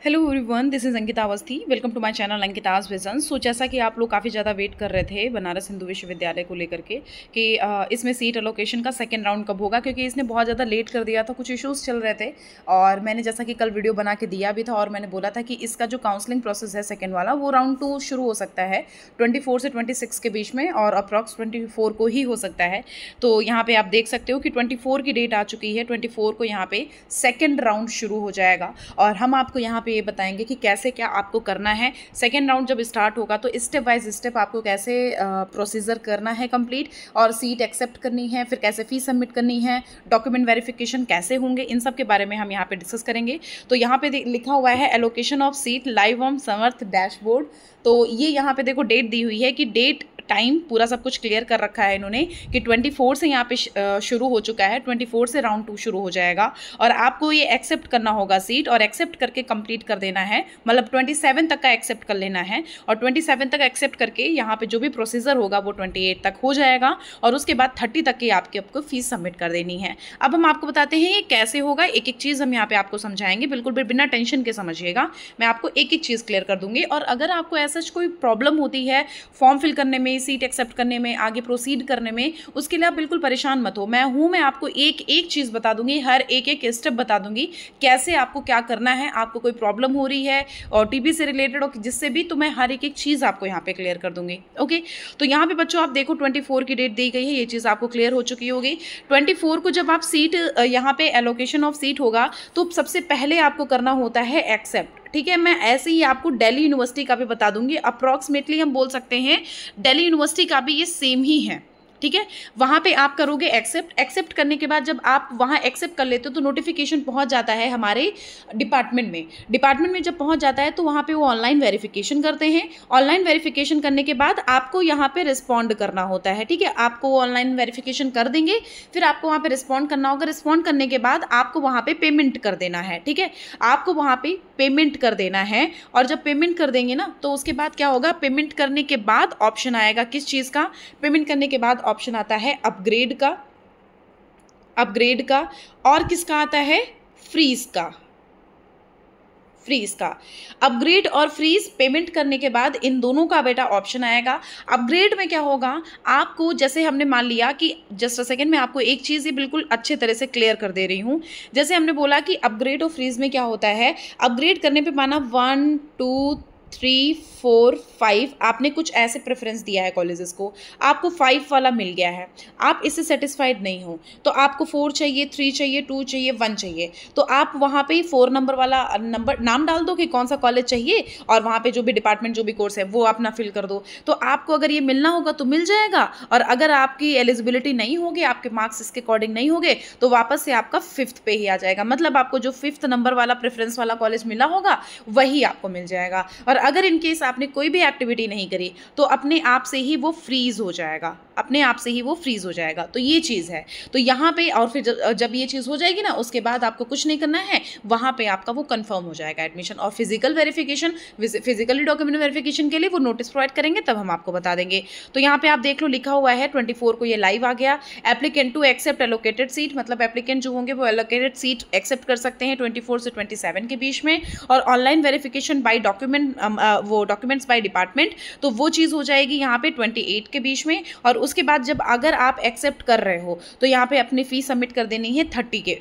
Hello everyone, this is Ankita Awasthi. Welcome to my channel Ankita's vision. So जैसा कि आप लोग काफ़ी ज़्यादा वेट कर रहे थे बनारस हिंदू विश्वविद्यालय को लेकर के कि इसमें सीट एलोकेशन का सेकंड राउंड कब होगा, क्योंकि इसने बहुत ज़्यादा लेट कर दिया था, कुछ इश्यूज़ चल रहे थे। और मैंने जैसा कि कल वीडियो बना के दिया भी था और मैंने बोला था कि इसका जो काउंसलिंग प्रोसेस है सेकेंड वाला, वो राउंड 2 शुरू हो सकता है 24 से 26 के बीच में, और अप्रॉक्स 24 को ही हो सकता है। तो यहाँ पे आप देख सकते हो कि 24 की डेट आ चुकी है। 24 को यहाँ पे सेकेंड राउंड शुरू हो जाएगा और हम आपको यहाँ पे ये बताएंगे कि कैसे क्या आपको करना है। सेकेंड राउंड जब स्टार्ट होगा तो स्टेप बाय स्टेप आपको कैसे प्रोसीजर करना है कंप्लीट, और सीट एक्सेप्ट करनी है, फिर कैसे फीस सबमिट करनी है, डॉक्यूमेंट वेरिफिकेशन कैसे होंगे, इन सब के बारे में हम यहाँ पे डिस्कस करेंगे। तो यहाँ पे लिखा हुआ है allocation of seat live on Samarth dashboard. तो ये यहाँ पे देखो डेट दी हुई है कि डेट टाइम पूरा सब कुछ क्लियर कर रखा है इन्होंने कि 24 से यहाँ पे शुरू हो चुका है, 24 से राउंड 2 शुरू हो जाएगा और आपको ये एक्सेप्ट करना होगा सीट, और एक्सेप्ट करके कंप्लीट कर देना है, मतलब 27 तक का एक्सेप्ट कर लेना है। और 27 तक एक्सेप्ट करके यहाँ पे जो भी प्रोसीजर होगा वो 28 तक हो जाएगा, और उसके बाद 30 तक की आपको फीस सबमिट कर देनी है। अब हम आपको बताते हैं ये कैसे होगा, एक एक चीज़ हम यहाँ पे आपको समझाएंगे, बिल्कुल भी बिना टेंशन के समझिएगा। मैं आपको एक एक चीज़ क्लियर कर दूंगी, और अगर आपको ऐसा कोई प्रॉब्लम होती है फॉर्म फिल करने में, सीट एक्सेप्ट करने में, आगे प्रोसीड करने में, उसके लिए आप बिल्कुल परेशान मत हो। मैं आपको एक एक चीज़ बता दूंगी, हर एक एक स्टेप बता दूंगी कैसे आपको क्या करना है। आपको कोई प्रॉब्लम हो रही है और टीबी से रिलेटेड और जिससे भी, तो मैं हर एक एक चीज़ आपको यहाँ पे क्लियर कर दूंगी। ओके, तो यहाँ पे बच्चों आप देखो 24 की डेट दी गई है, ये चीज़ आपको क्लियर हो चुकी होगी। 24 को जब आप सीट यहाँ पे एलोकेशन ऑफ सीट होगा तो सबसे पहले आपको करना होता है एक्सेप्ट। ठीक है, मैं ऐसे ही आपको दिल्ली यूनिवर्सिटी का भी बता दूंगी, अप्रॉक्सीमेटली हम बोल सकते हैं दिल्ली यूनिवर्सिटी का भी ये सेम ही है। ठीक है, वहाँ पे आप करोगे एक्सेप्ट करने के बाद जब आप वहाँ एक्सेप्ट कर लेते हो तो नोटिफिकेशन पहुँच जाता है हमारे डिपार्टमेंट में जब पहुँच जाता है तो वहाँ पे वो ऑनलाइन वेरिफिकेशन करते हैं। ऑनलाइन वेरिफिकेशन करने के बाद आपको यहाँ पे रिस्पॉन्ड करना होता है। ठीक है, आपको ऑनलाइन वेरिफिकेशन कर देंगे, फिर आपको वहाँ पे रिस्पॉन्ड करना होगा। रिस्पॉन्ड करने के बाद आपको वहाँ पे पेमेंट कर देना है। ठीक है, आपको वहाँ पे पेमेंट कर देना है, और जब पेमेंट कर देंगे ना तो उसके बाद क्या होगा, पेमेंट करने के बाद ऑप्शन आएगा किस चीज़ का, पेमेंट करने के बाद ऑप्शन आता है अपग्रेड का, और किसका आता है, फ्रीज का। अपग्रेड और फ्रीज पेमेंट करने के बाद इन दोनों का बेटा ऑप्शन आएगा। अपग्रेड में क्या होगा, आपको जैसे हमने मान लिया कि जस्ट अ सेकेंड में आपको एक चीज़ ये बिल्कुल अच्छे तरह से क्लियर कर दे रही हूँ। जैसे हमने बोला कि अपग्रेड और फ्रीज में क्या होता है, अपग्रेड करने पे माना 1 2 3 4 5 आपने कुछ ऐसे प्रेफरेंस दिया है कॉलेजेस को, आपको 5 वाला मिल गया है, आप इससे सेटिस्फाइड नहीं हो तो आपको 4 चाहिए, 3 चाहिए, 2 चाहिए, 1 चाहिए, तो आप वहाँ पे 4 नंबर वाला नाम डाल दो कि कौन सा कॉलेज चाहिए, और वहाँ पे जो भी डिपार्टमेंट जो भी कोर्स है वो अपना फिल कर दो। तो आपको अगर ये मिलना होगा तो मिल जाएगा, और अगर आपकी एलिजिबिलिटी नहीं होगी, आपके मार्क्स इसके अकॉर्डिंग नहीं होंगे, तो वापस से आपका 5th पे ही आ जाएगा। मतलब आपको जो 5th नंबर वाला प्रेफरेंस वाला कॉलेज मिला होगा वही आपको मिल जाएगा। और अगर इन केस आपने कोई भी एक्टिविटी नहीं करी तो अपने आप से ही वो फ्रीज हो जाएगा, तो ये चीज़ है। तो यहाँ पे और फिर जब ये चीज़ हो जाएगी ना, उसके बाद आपको कुछ नहीं करना है, वहाँ पे आपका वो कंफर्म हो जाएगा एडमिशन। और फिजिकली डॉक्यूमेंट वेरिफिकेशन के लिए वो नोटिस प्रोवाइड करेंगे, तब हम आपको बता देंगे। तो यहाँ पे आप देख लो लिखा हुआ है 24 को ये लाइव आ गया। Applicant to accept allocated seat, मतलब एप्लीकेंट जो होंगे वो एलोकेटेड सीट एक्सेप्ट कर सकते हैं 24 से 27 के बीच में। और online verification bye documents by department, तो वो चीज़ हो जाएगी यहाँ पे 28 के बीच में। और उसके बाद जब अगर आप एक्सेप्ट कर रहे हो तो यहाँ पे अपनी फीस सबमिट कर देनी है 30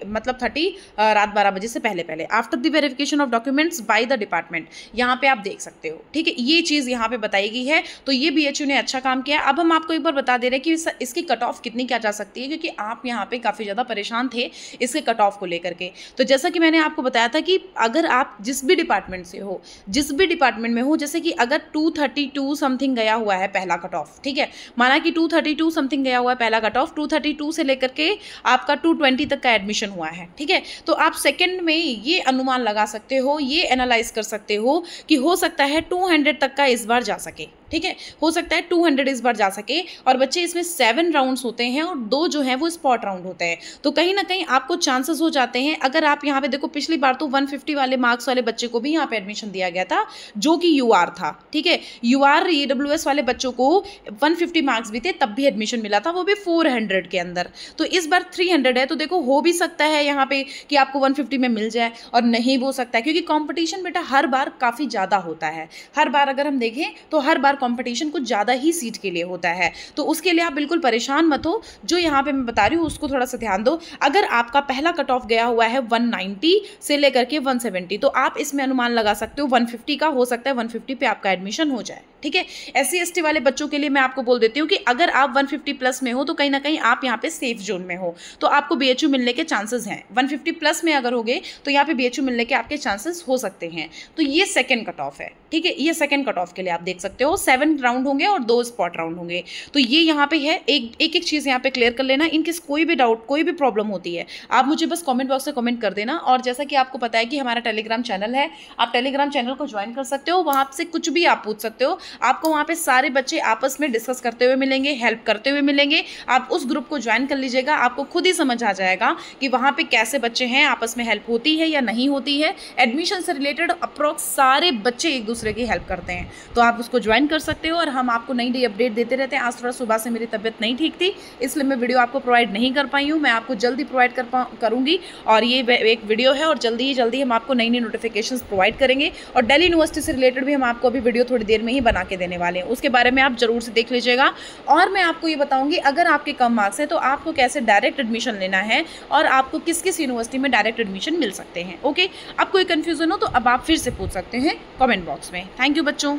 रात 12 बजे से पहले after the verification of documents by the department. यहाँ पे आप देख सकते हो। ठीक है, ये चीज़ यहाँ पे बताई गई है। तो ये बीएचयू ने अच्छा काम किया। अब हम आपको एक बार बता दे रहे हैं कि इसकी कट ऑफ कितनी क्या जा सकती है, क्योंकि आप यहाँ पे काफ़ी ज़्यादा परेशान थे इसके कट ऑफ को लेकर के। तो जैसा कि मैंने आपको बताया था कि अगर आप जिस भी डिपार्टमेंट से हो, जिस भी डिपार्टमेंट में हो, जैसे कि अगर 232 समथिंग गया हुआ है पहला कट ऑफ, ठीक है, माना कि 232 समथिंग गया हुआ है पहला कट ऑफ, 232 से लेकर के आपका 220 तक का एडमिशन हुआ है। ठीक है, तो आप सेकंड में ये अनुमान लगा सकते हो, ये एनालाइज कर सकते हो कि हो सकता है 200 तक का इस बार जा सके। ठीक है, हो सकता है 200 इस बार जा सके। और बच्चे इसमें 7 राउंड्स होते हैं और 2 जो हैं वो स्पॉट राउंड होते हैं। तो कहीं ना कहीं आपको चांसेस हो जाते हैं, अगर आप यहाँ पे देखो पिछली बार तो 150 वाले मार्क्स वाले बच्चे को भी यहाँ पे एडमिशन दिया गया था जो कि यूआर था। ठीक है, यूआर EWS वाले बच्चों को 150 मार्क्स भी थे तब भी एडमिशन मिला था, वो भी 400 के अंदर। तो इस बार 300 है, तो देखो हो भी सकता है यहाँ पे कि आपको 150 में मिल जाए और नहीं हो सकता है, क्योंकि कॉम्पिटिशन बेटा हर बार काफ़ी ज़्यादा होता है। हर बार अगर हम देखें तो हर बार कंपटीशन कुछ ज़्यादा ही सीट के लिए होता है। तो उसके लिए आप बिल्कुल परेशान मत हो, जो यहाँ पे मैं बता रही हूँ उसको थोड़ा सा ध्यान दो। अगर आपका पहला कट ऑफ गया हुआ है 190 से लेकर के 170, तो आप इसमें अनुमान लगा सकते हो 150 का, हो सकता है 150 पे आपका एडमिशन हो जाए। ठीक है, SC/ST वाले बच्चों के लिए मैं आपको बोल देती हूँ कि अगर आप 150 प्लस में हो तो कहीं ना कहीं आप यहाँ पे सेफ जोन में हो, तो आपको BHU मिलने के चांसेस हैं। 150 प्लस में अगर होगे तो यहाँ पे BHU मिलने के आपके चांसेस हो सकते हैं। तो ये सेकंड कट ऑफ है। ठीक है, ये सेकंड कट ऑफ के लिए आप देख सकते हो 7 राउंड होंगे और 2 स्पॉट राउंड होंगे। तो ये यहाँ पे है, एक चीज़ यहाँ पे क्लियर कर लेना। इनकेस कोई भी डाउट, कोई भी प्रॉब्लम होती है, आप मुझे बस कमेंट बॉक्स में कमेंट कर देना। और जैसा कि आपको पता है कि हमारा टेलीग्राम चैनल है, आप टेलीग्राम चैनल को ज्वाइन कर सकते हो, वहाँ से कुछ भी आप पूछ सकते हो। आपको वहाँ पे सारे बच्चे आपस में डिस्कस करते हुए मिलेंगे, हेल्प करते हुए मिलेंगे। आप उस ग्रुप को ज्वाइन कर लीजिएगा, आपको खुद ही समझ आ जाएगा कि वहाँ पे कैसे बच्चे हैं, आपस में हेल्प होती है या नहीं होती है। एडमिशन से रिलेटेड अप्रॉक्स सारे बच्चे एक दूसरे की हेल्प करते हैं, तो आप उसको ज्वाइन कर सकते हो। और हम आपको नई नई अपडेट देते रहते हैं। आज थोड़ा सुबह से मेरी तबीयत नहीं ठीक थी, इसलिए मैं वीडियो आपको प्रोवाइड नहीं कर पाई हूँ। मैं आपको जल्दी प्रोवाइड करूँगी और ये एक वीडियो है और जल्दी ही जल्दी हम आपको नई नई नोटिफिकेशंस प्रोवाइड करेंगे। और दिल्ली यूनिवर्सिटी से रिलेटेड भी हम आपको अभी वीडियो थोड़ी देर में ही बना के देने वाले हैं, उसके बारे में आप जरूर से देख लीजिएगा। और मैं आपको ये बताऊँगी अगर आपके कम मार्क्स हैं तो आपको कैसे डायरेक्ट एडमिशन लेना है और आपको किस किस यूनिवर्सिटी में डायरेक्ट एडमिशन मिल सकते हैं। ओके, अब कोई कन्फ्यूजन हो तो अब आप फिर से पूछ सकते हैं कमेंट बॉक्स में। थैंक यू बच्चों।